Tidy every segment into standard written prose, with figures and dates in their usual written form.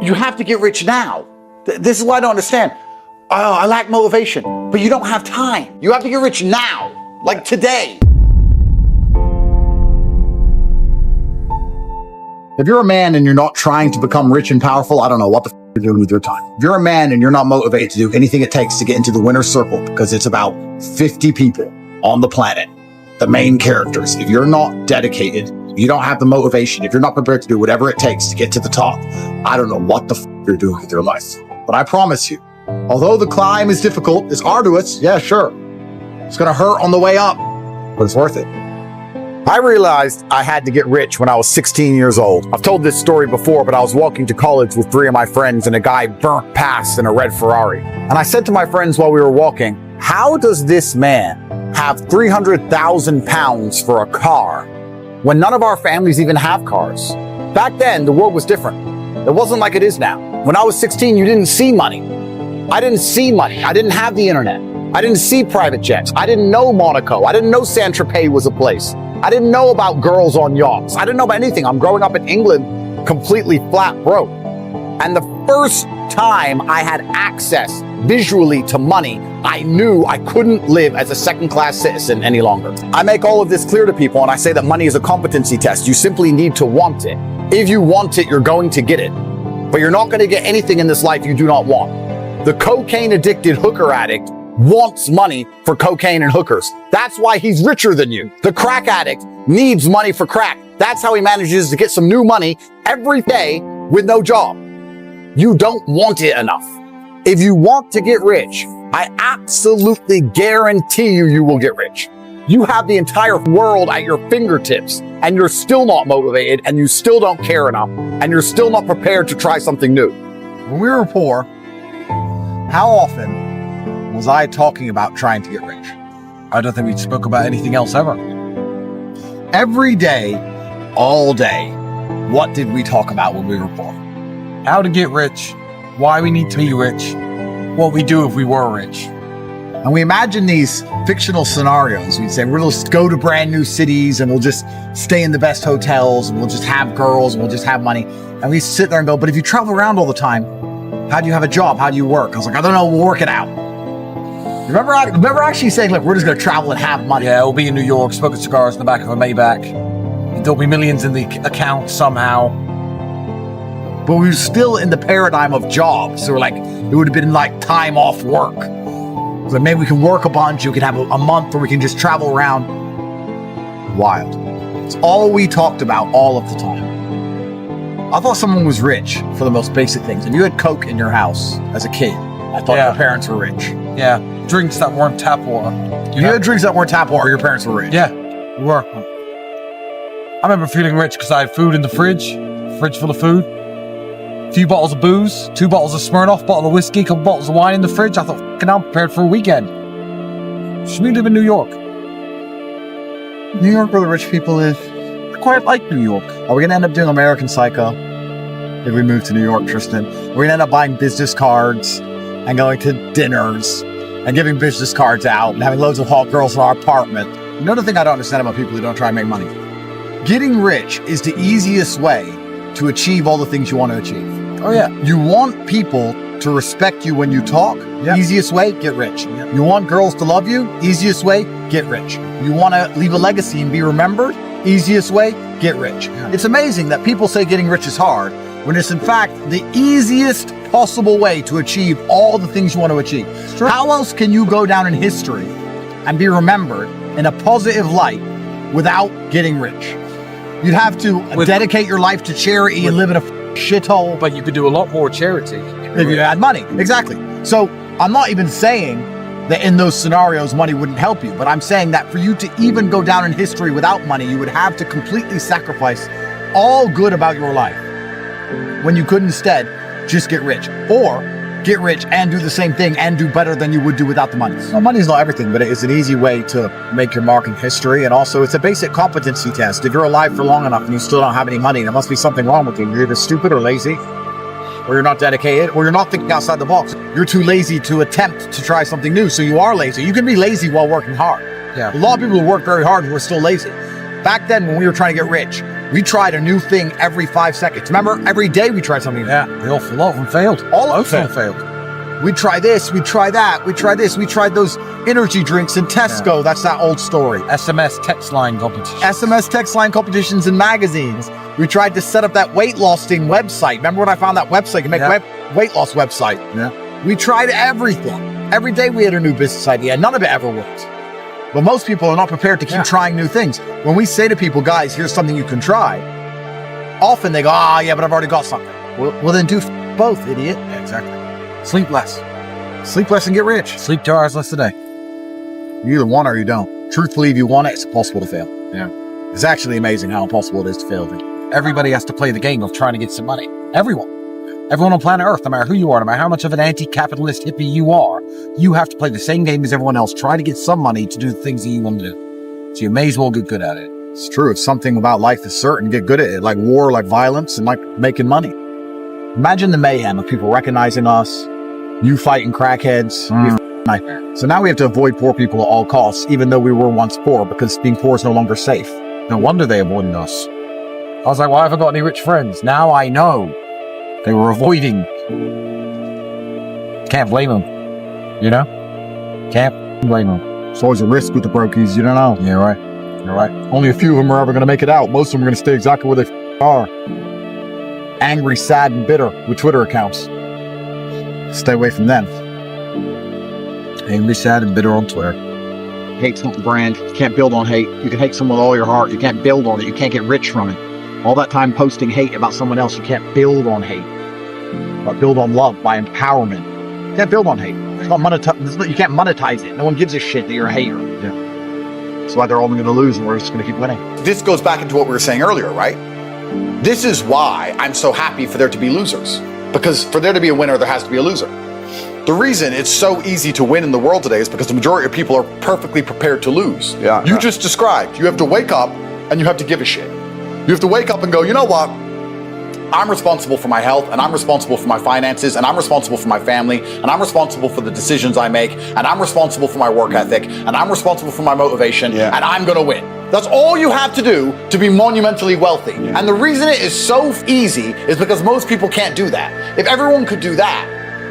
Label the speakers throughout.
Speaker 1: You have to get rich now. This is what I don't understand. Oh, I lack motivation, but you don't have time. You have to get rich now, like today. If you're a man and you're not trying to become rich and powerful, I don't know what the you're doing with your time. If you're a man and you're not motivated to do anything it takes to get into the winner's circle, because it's about 50 people on the planet, the main characters. If you're not dedicated, you don't have the motivation, if you're not prepared to do whatever it takes to get to the top, I don't know what the you're doing with your life. But I promise you, although the climb is difficult, it's arduous, yeah, sure. It's gonna hurt on the way up, but it's worth it. I realized I had to get rich when I was 16 years old. I've told this story before, but I was walking to college with 3 of my friends and a guy burnt past in a red Ferrari. And I said to my friends while we were walking, how does this man have 300,000 pounds for a car when none of our families even have cars? Back then, the world was different. It wasn't like it is now. When I was 16, you didn't see money. I didn't see money. I didn't have the internet. I didn't see private jets. I didn't know Monaco. I didn't know Saint-Tropez was a place. I didn't know about girls on yachts. I didn't know about anything. I'm growing up in England completely flat broke. And the first time I had access visually to money, I knew I couldn't live as a second-class citizen any longer. I make all of this clear to people, and I say that money is a competency test. You simply need to want it. If you want it, you're going to get it. But you're not going to get anything in this life you do not want. The cocaine-addicted hooker addict wants money for cocaine and hookers. That's why he's richer than you. The crack addict needs money for crack. That's how he manages to get some new money every day with no job. You don't want it enough. If you want to get rich, I absolutely guarantee you will get rich. You have the entire world at your fingertips, and you're still not motivated, and you still don't care enough, and you're still not prepared to try something new. When we were poor, how often was I talking about trying to get rich?
Speaker 2: I don't think we spoke about anything else ever.
Speaker 1: Every day, all day, what did we talk about when we were poor?
Speaker 2: How to get rich, why we need to be rich, what we do if we were rich.
Speaker 1: And we imagine these fictional scenarios. We'd say, we'll just go to brand new cities and we'll just stay in the best hotels and we'll just have girls and we'll just have money. And we sit there and go, but if you travel around all the time, how do you have a job? How do you work? I was like, I don't know, we'll work it out. Remember actually saying, look, we're just going to travel and have money.
Speaker 2: Yeah, we'll be in New York, smoking cigars in the back of a Maybach. There'll be millions in the account somehow.
Speaker 1: But we were still in the paradigm of jobs. So we're like, it would have been like time off work. So maybe we can work a bunch. We can have a month where we can just travel around. Wild. It's all we talked about all of the time. I thought someone was rich for the most basic things. If you had Coke in your house as a kid, I thought your parents were rich.
Speaker 2: Yeah, drinks that weren't tap water.
Speaker 1: If you had drinks that weren't tap water, your parents were rich.
Speaker 2: Yeah, we were. I remember feeling rich because I had food in the fridge full of food. A few bottles of booze, 2 bottles of Smirnoff, bottle of whiskey, a couple bottles of wine in the fridge. I thought, I'm prepared for a weekend. Should we live in New York?
Speaker 1: New York where the rich people live.
Speaker 2: I quite like New York.
Speaker 1: Are we going to end up doing American Psycho if we move to New York, Tristan? We're going to end up buying business cards and going to dinners and giving business cards out and having loads of hot girls in our apartment. Another thing I don't understand about people who don't try and make money. Getting rich is the easiest way to achieve all the things you want to achieve.
Speaker 2: Oh, yeah.
Speaker 1: You want people to respect you when you talk. Yep. Easiest way, get rich. Yep. You want girls to love you. Easiest way, get rich. You want to leave a legacy and be remembered. Easiest way, get rich. Yeah. It's amazing that people say getting rich is hard when it's in fact the easiest possible way to achieve all the things you want to achieve. How else can you go down in history and be remembered in a positive light without getting rich? You'd have to dedicate your life to charity and live in a shithole.
Speaker 2: But you could do a lot more charity
Speaker 1: if you had money. Exactly. So I'm not even saying that in those scenarios money wouldn't help you, but I'm saying that for you to even go down in history without money, you would have to completely sacrifice all good about your life when you could instead just get rich, or get rich and do the same thing and do better than you would do without the money. No, money is not everything, but it is an easy way to make your mark in history. And also it's a basic competency test. If you're alive for long enough and you still don't have any money, there must be something wrong with you. You're either stupid or lazy, or you're not dedicated, or you're not thinking outside the box. You're too lazy to attempt to try something new, so you are lazy. You can be lazy while working hard.
Speaker 2: Yeah.
Speaker 1: A lot of people who work very hard who are still lazy. Back then, when we were trying to get rich, We tried a new thing every 5 seconds. Remember, every day we tried something.
Speaker 2: Yeah, a lot of them failed.
Speaker 1: All of
Speaker 2: them
Speaker 1: them
Speaker 2: failed.
Speaker 1: We try this, we try that, we try this. We tried those energy drinks in Tesco.
Speaker 2: Yeah.
Speaker 1: That's that old story.
Speaker 2: SMS text line competition.
Speaker 1: SMS text line competitions in magazines. We tried to set up that weight loss thing website. Remember when I found that website? You make weight loss website.
Speaker 2: Yeah.
Speaker 1: We tried everything. Every day we had a new business idea. None of it ever worked. But most people are not prepared to keep trying new things. When we say to people, guys, here's something you can try, often they go, yeah, but I've already got something. Well then do both, idiot.
Speaker 2: Yeah, exactly. Sleep less.
Speaker 1: Sleep less and get rich.
Speaker 2: Sleep 2 hours less a day.
Speaker 1: You either want it or you don't. Truthfully, if you want it, it's impossible to fail.
Speaker 2: Yeah.
Speaker 1: It's actually amazing how impossible it is to fail.
Speaker 2: Everybody has to play the game of trying to get some money. Everyone on planet Earth, no matter who you are, no matter how much of an anti-capitalist hippie you are, you have to play the same game as everyone else. Try to get some money to do the things that you want to do. So you may as well get good at it.
Speaker 1: It's true. If something about life is certain, get good at it. Like war, like violence, and like making money. Imagine the mayhem of people recognizing us, you fighting crackheads. Nightmare. So now we have to avoid poor people at all costs, even though we were once poor, because being poor is no longer safe.
Speaker 2: No wonder they avoided us. I was like, well, I haven't got any rich friends. Now I know. They were avoiding. Can't blame them. You know? Can't blame them.
Speaker 1: It's always a risk with the brokies, you don't know.
Speaker 2: Yeah, right. You're right.
Speaker 1: Only a few of them are ever going to make it out. Most of them are going to stay exactly where they are. Angry, sad, and bitter with Twitter accounts. Stay away from them.
Speaker 2: Angry, sad, and bitter on Twitter.
Speaker 1: Hate something brand. You can't build on hate. You can hate someone with all your heart. You can't build on it. You can't get rich from it. All that time posting hate about someone else, you can't build on hate. But build on love by empowerment. You can't build on hate. It's not you can't monetize it. No one gives a shit that you're a hater. Yeah. That's why they're all going to lose and we're just going to keep winning. This goes back into what we were saying earlier, right? This is why I'm so happy for there to be losers. Because for there to be a winner, there has to be a loser. The reason it's so easy to win in the world today is because the majority of people are perfectly prepared to lose.
Speaker 3: Yeah.
Speaker 1: You just described, you have to wake up and you have to give a shit. You have to wake up and go, you know what? I'm responsible for my health, and I'm responsible for my finances, and I'm responsible for my family, and I'm responsible for the decisions I make, and I'm responsible for my work ethic, and I'm responsible for my motivation, and I'm gonna win. That's all you have to do to be monumentally wealthy. Yeah. And the reason it is so easy is because most people can't do that. If everyone could do that,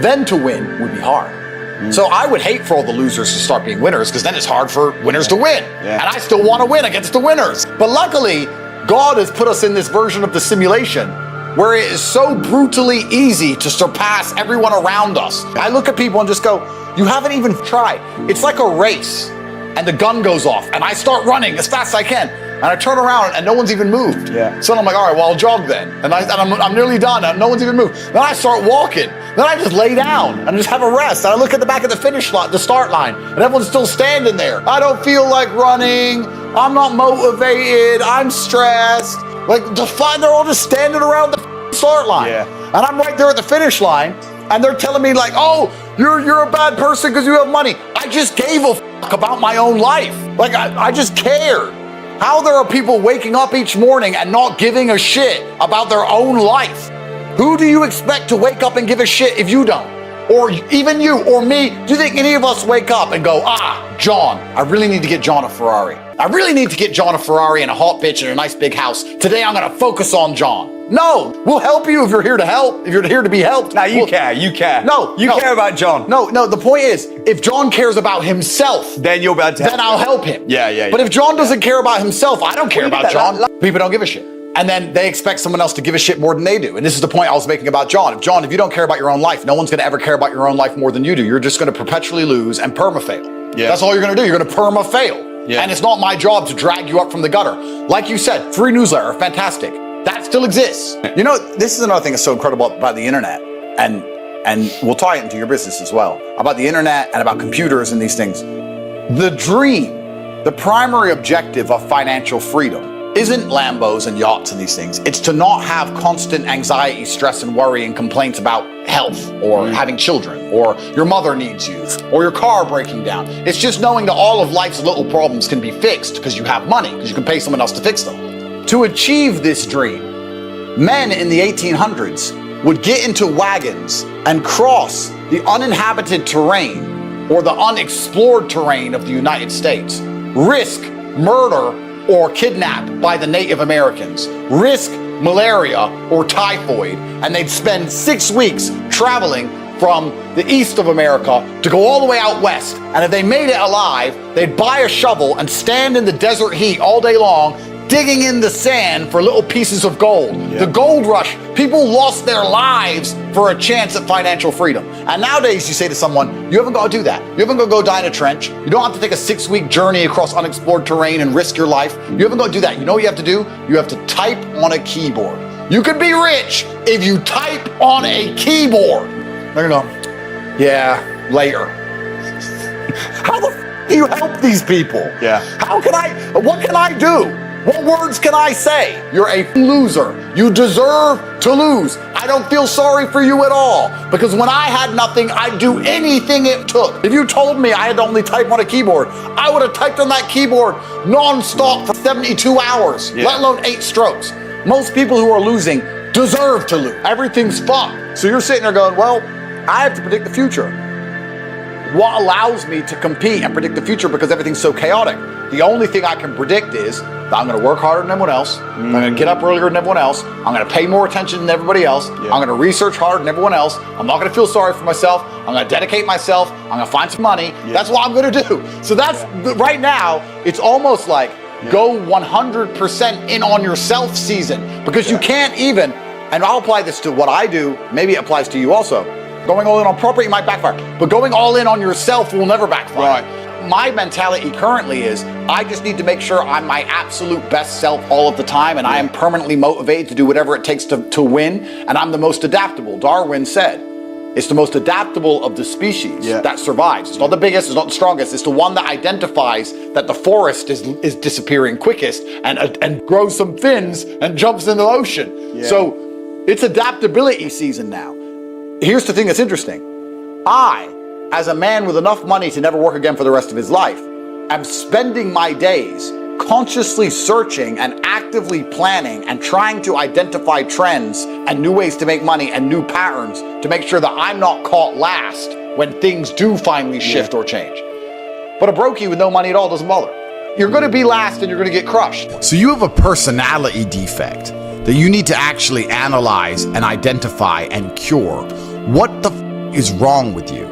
Speaker 1: then to win would be hard. So I would hate for all the losers to start being winners, because then it's hard for winners to win. And I still want to win against the winners. But luckily, God has put us in this version of the simulation where it is so brutally easy to surpass everyone around us. I look at people and just go, you haven't even tried. It's like a race and the gun goes off and I start running as fast as I can. And I turn around and no one's even moved. So I'm like, all right, well, I'll jog then. And I'm nearly done and no one's even moved. Then I start walking. Then I just lay down and just have a rest. And I look at the back of the finish line, the start line, and everyone's still standing there. I don't feel like running. I'm not motivated. I'm stressed. Like, they're all just standing around the start line. And I'm right there at the finish line, and they're telling me like, oh, you're a bad person because you have money. I just gave a fuck about my own life. Like, I just cared. How there are people waking up each morning and not giving a shit about their own life. Who do you expect to wake up and give a shit if you don't? Or even you or me, do you think any of us wake up and go, John, I really need to get John a Ferrari. I really need to get John a Ferrari and a hot bitch and a nice big house. Today I'm gonna focus on John. No, we'll help you if you're here to help, if you're here to be helped.
Speaker 3: Now you care. No, you care about John.
Speaker 1: No, the point is, if John cares about himself,
Speaker 3: then you'll be able to help
Speaker 1: then I'll help him.
Speaker 3: Yeah.
Speaker 1: But if John doesn't care about himself, I don't care about John. People don't give a shit. And then they expect someone else to give a shit more than they do. And this is the point I was making about John. If you don't care about your own life, no one's gonna ever care about your own life more than you do. You're just gonna perpetually lose and perma-fail. That's all you're gonna do. You're gonna perma-fail. And it's not my job to drag you up from the gutter. Like you said, free newsletter, fantastic. That still exists. You know, this is another thing that's so incredible about the internet, and we'll tie it into your business as well, about the internet and about computers and these things. The dream, the primary objective of financial freedom isn't Lambos and yachts and these things. It's to not have constant anxiety, stress, and worry and complaints about health or having children or your mother needs you or your car breaking down. It's just knowing that all of life's little problems can be fixed because you have money, because you can pay someone else to fix them. To achieve this dream, men in the 1800s would get into wagons and cross the uninhabited terrain or the unexplored terrain of the United States, risk murder or kidnapped by the Native Americans, risk malaria or typhoid, and they'd spend 6 weeks traveling from the east of America to go all the way out west. And if they made it alive, they'd buy a shovel and stand in the desert heat all day long, digging in the sand for little pieces of gold. The gold rush, people lost their lives for a chance at financial freedom. And nowadays you say to someone, you haven't got to do that. You haven't got to go die in a trench. You don't have to take a 6-week journey across unexplored terrain and risk your life. You haven't got to do that. You know what you have to do? You have to type on a keyboard. You can be rich if you type on a keyboard. They're gonna go, yeah, later. How the f do you help these people?
Speaker 3: Yeah.
Speaker 1: What can I do? What words can I say? You're a loser. You deserve to lose. I don't feel sorry for you at all, because when I had nothing, I'd do anything it took. If you told me I had to only type on a keyboard, I would have typed on that keyboard non-stop for 72 hours, let alone 8 strokes. Most people who are losing deserve to lose. Everything's fucked. So you're sitting there going, well, I have to predict the future. What allows me to compete and predict the future, because everything's so chaotic? The only thing I can predict is that I'm going to work harder than everyone else. I'm going to get up earlier than everyone else. I'm going to pay more attention than everybody else. I'm going to research harder than everyone else. I'm not going to feel sorry for myself. I'm going to dedicate myself. I'm going to find some money. That's what I'm going to do. So that's, right now, it's almost like go 100% in on yourself season, because you can't even, and I'll apply this to what I do, maybe it applies to you also. Going all in on property might backfire, but going all in on yourself will never backfire. My mentality currently is I just need to make sure I'm my absolute best self all of the time, and I am permanently motivated to do whatever it takes to win, and I'm the most adaptable. Darwin said it's the most adaptable of the species that survives. It's not the biggest, it's not the strongest, it's the one that identifies that the forest is disappearing quickest and grows some fins and jumps in the ocean. So it's adaptability season now. Here's the thing that's interesting. I, as a man with enough money to never work again for the rest of his life, am spending my days consciously searching and actively planning and trying to identify trends and new ways to make money and new patterns to make sure that I'm not caught last when things do finally shift or change. But a brokey with no money at all doesn't bother. You're going to be last and you're going to get crushed.
Speaker 4: So you have a personality defect that you need to actually analyze and identify and cure. What the is wrong with you?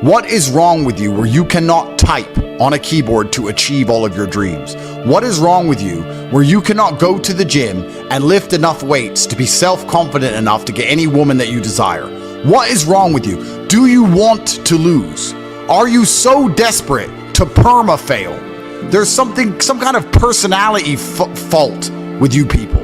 Speaker 4: What is wrong with you where you cannot type on a keyboard to achieve all of your dreams? What is wrong with you where you cannot go to the gym and lift enough weights to be self-confident enough to get any woman that you desire? What is wrong with you? Do you want to lose? Are you so desperate to perma-fail? There's some kind of personality fault with you people.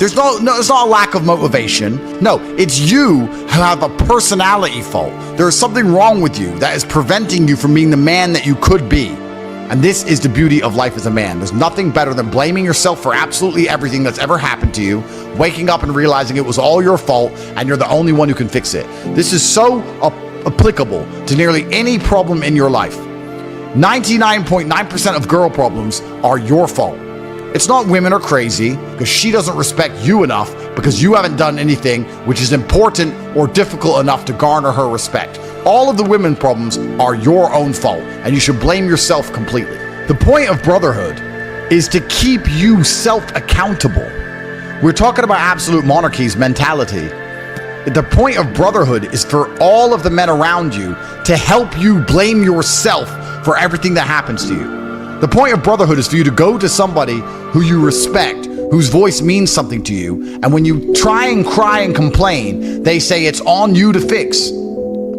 Speaker 4: It's not a lack of motivation. No, it's you who have a personality fault. There is something wrong with you that is preventing you from being the man that you could be. And this is the beauty of life as a man. There's nothing better than blaming yourself for absolutely everything that's ever happened to you, waking up and realizing it was all your fault and you're the only one who can fix it. This is so applicable to nearly any problem in your life. 99.9% of girl problems are your fault. It's not women are crazy because she doesn't respect you enough because you haven't done anything which is important or difficult enough to garner her respect. All of the women problems are your own fault, and you should blame yourself completely. The point of brotherhood is to keep you self-accountable. We're talking about absolute monarchy's mentality. The point of brotherhood is for all of the men around you to help you blame yourself for everything that happens to you. The point of brotherhood is for you to go to somebody who you respect, whose voice means something to you, and when you try and cry and complain, they say it's on you to fix.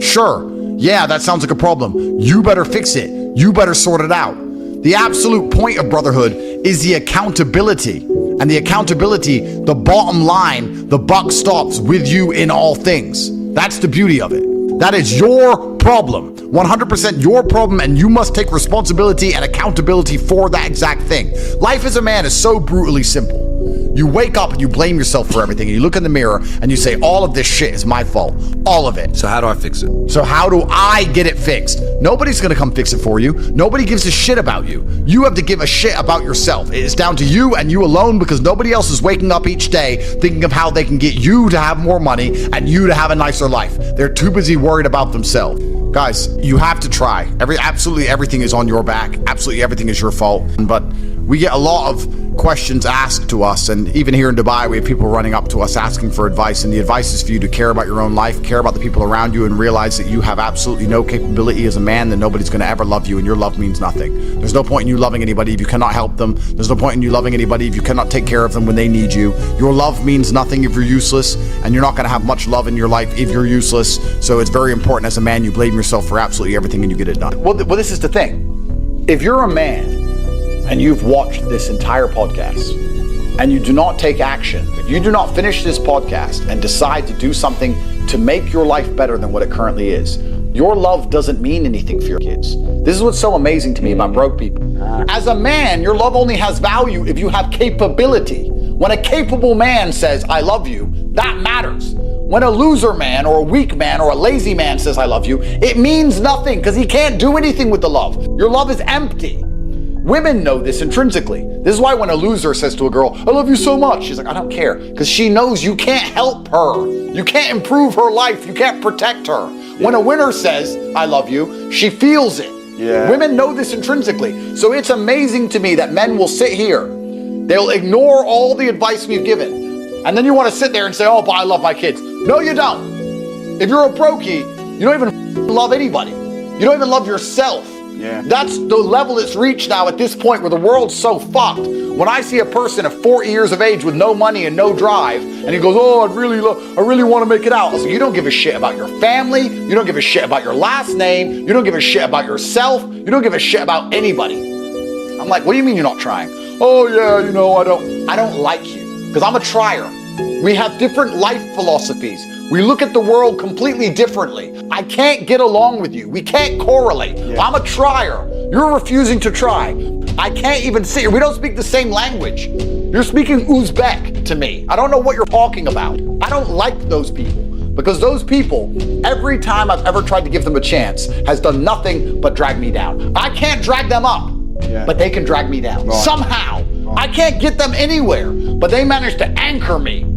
Speaker 4: Sure, yeah, that sounds like a problem. You better fix it. You better sort it out. The absolute point of brotherhood is the accountability. And the accountability, the bottom line, the buck stops with you in all things. That's the beauty of it. That is your problem, 100% your problem, and you must take responsibility and accountability for that exact thing. Life as a man is so brutally simple. You wake up and you blame yourself for everything, and you look in the mirror and you say, all of this shit is my fault, all of it.
Speaker 3: So how do I fix it?
Speaker 4: So how do I get it fixed? Nobody's gonna come fix it for you. Nobody gives a shit about you. You have to give a shit about yourself. It is down to you and you alone, because nobody else is waking up each day thinking of how they can get you to have more money and you to have a nicer life. They're too busy worried about themselves. Guys, you have to try. Absolutely everything is on your back. Absolutely everything is your fault. But We get a lot of questions asked to us, and even here in Dubai, we have people running up to us asking for advice, and the advice is for you to care about your own life, care about the people around you, and realize that you have absolutely no capability as a man, that nobody's going to ever love you, and your love means nothing. There's no point in you loving anybody if you cannot help them. There's no point in you loving anybody if you cannot take care of them when they need you. Your love means nothing if you're useless, and you're not going to have much love in your life if you're useless. So it's very important as a man you blame yourself for absolutely everything and you get it done.
Speaker 1: Well, this is the thing. If you're a man and you've watched this entire podcast and you do not take action, if you do not finish this podcast and decide to do something to make your life better than what it currently is, your love doesn't mean anything for your kids. This is what's so amazing to me about broke people. As a man, your love only has value if you have capability. When a capable man says, I love you, that matters. When a loser man or a weak man or a lazy man says, I love you, it means nothing because he can't do anything with the love. Your love is empty. Women know this intrinsically. This is why when a loser says to a girl, I love you so much, she's like, I don't care, because she knows you can't help her. You can't improve her life. You can't protect her. When a winner says, I love you, she feels it.
Speaker 3: Yeah.
Speaker 1: Women know this intrinsically. So it's amazing to me that men will sit here. They'll ignore all the advice we've given. And then you want to sit there and say, oh, but I love my kids. No, you don't. If you're a brokey, you don't even love anybody. You don't even love yourself.
Speaker 3: Yeah.
Speaker 1: That's the level it's reached now at this point where the world's so fucked. When I see a person of 40 years of age with no money and no drive, and he goes, oh, I really want to make it out. I was like, you don't give a shit about your family. You don't give a shit about your last name. You don't give a shit about yourself. You don't give a shit about anybody. I'm like, what do you mean you're not trying? Oh yeah, I don't like you because I'm a trier. We have different life philosophies. We look at the world completely differently. I can't get along with you. We can't correlate. Yeah. I'm a trier. You're refusing to try. I can't even sit here. We don't speak the same language. You're speaking Uzbek to me. I don't know what you're talking about. I don't like those people because those people, every time I've ever tried to give them a chance, has done nothing but drag me down. I can't drag them up, but they can drag me down. Right. Somehow. Right. I can't get them anywhere, but they manage to anchor me.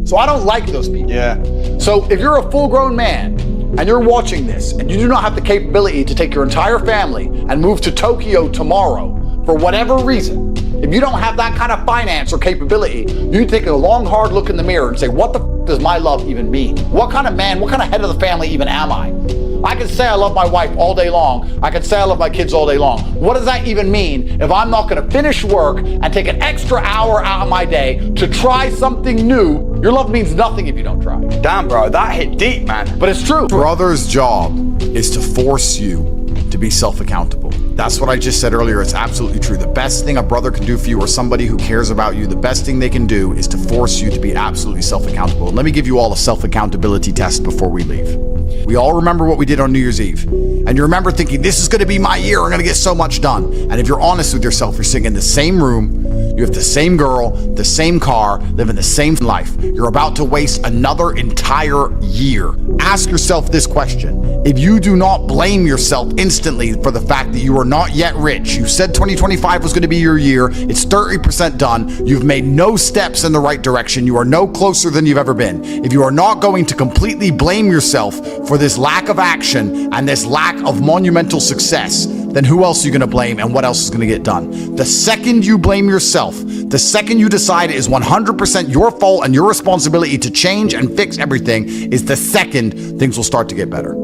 Speaker 1: So I don't like those people.
Speaker 3: Yeah.
Speaker 1: So if you're a full-grown man and you're watching this and you do not have the capability to take your entire family and move to Tokyo tomorrow for whatever reason, if you don't have that kind of finance or capability, you take a long, hard look in the mirror and say, what the f does my love even mean? What kind of man, what kind of head of the family even am I? I can say I love my wife all day long. I can say I love my kids all day long. What does that even mean if I'm not going to finish work and take an extra hour out of my day to try something new? Your love means nothing if you don't try.
Speaker 3: Damn, bro, that hit deep, man.
Speaker 1: But it's true.
Speaker 4: Brother's job is to force you to be self-accountable. That's what I just said earlier. It's absolutely true. The best thing a brother can do for you or somebody who cares about you, the best thing they can do is to force you to be absolutely self-accountable. And let me give you all a self-accountability test before we leave. We all remember what we did on New Year's Eve. And you remember thinking, this is going to be my year. I'm going to get so much done. And if you're honest with yourself, you're sitting in the same room. You have the same girl, the same car, living the same life. You're about to waste another entire year. Ask yourself this question. If you do not blame yourself instantly for the fact that you are not yet rich, you said 2025 was going to be your year, it's 30% done, you've made no steps in the right direction, you are no closer than you've ever been. If you are not going to completely blame yourself for this lack of action and this lack of monumental success, then who else are you going to blame and what else is going to get done? The second you blame yourself, the second you decide it is 100% your fault and your responsibility to change and fix everything, is the second things will start to get better.